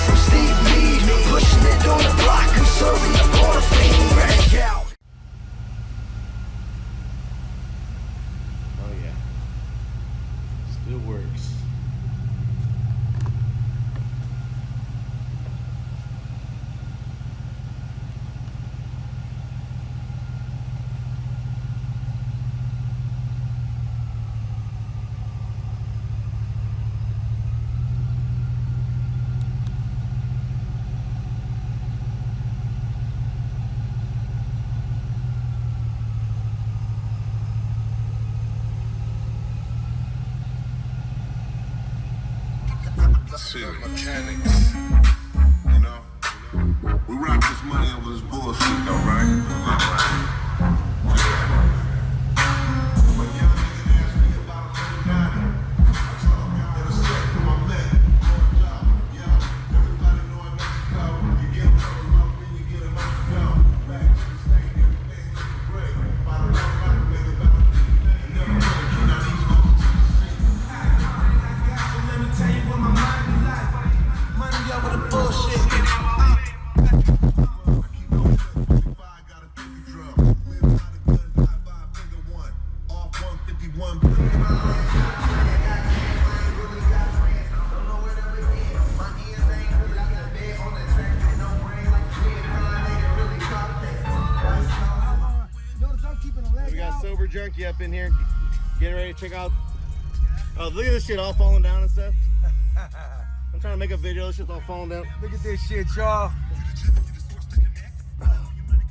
from Steve Mead, pushing it on the block, I'm serving the border fiend. Break out. Oh yeah, still works. Mechanics, you know, we rock this money over this bullshit though, right? Sober junkie up in here, getting ready to check out. Oh, look at this shit all falling down and stuff. I'm trying to make a video. This shit's all falling down. Look at this shit, y'all.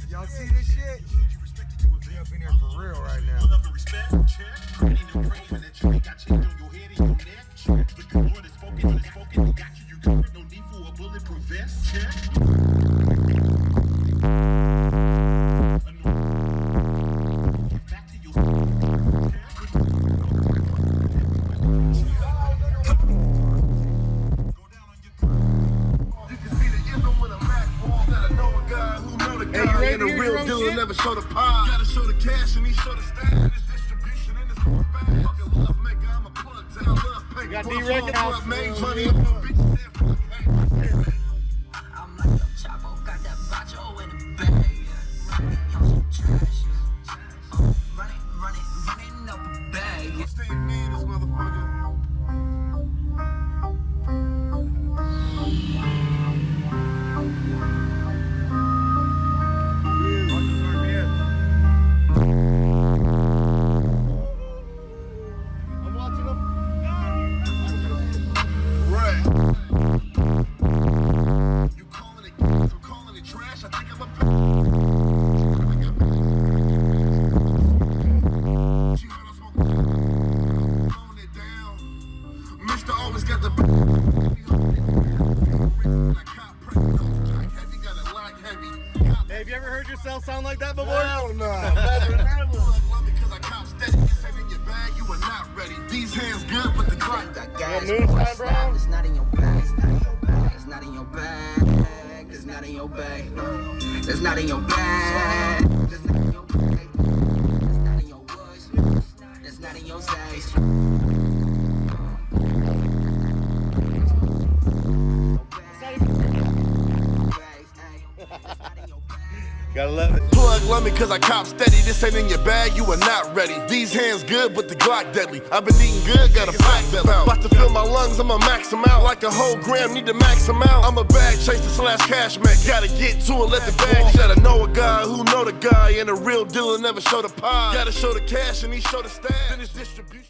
Y'all see this shit? We up in here for real right now. Never show the pie. Gotta show the cash and he show the style. This distribution in this one bag. Fucking love maker, I'm a plug down. Love paper. Got D-Rek in house. Made money. I'm like the Chapo, got that bacho in the bag. Running up a bag. Steve Mead, this motherfucker. Hey, have you ever heard yourself sound like that before? Hell no. These hands good, but the clock. Moonshine Brown? It's not in your bag. It's not in your bag. It's not in your bag. It's not in your bag. It's not in your bag. It's not in your bag. It's not in your woods. It's not in your size. Gotta love it. Plug love me cause I cop steady. This ain't in your bag, you are not ready. These hands good, but the Glock deadly. I've been eating good, got a pack belly. About to fill my lungs, I'ma max them out. Like a whole gram, need to max them out. I'm a bag chaser / cash man. Gotta get to it, let the bag. Gotta know a guy who know the guy. And a real dealer never show the pie. Gotta show the cash and he show the stash. Finish distribution.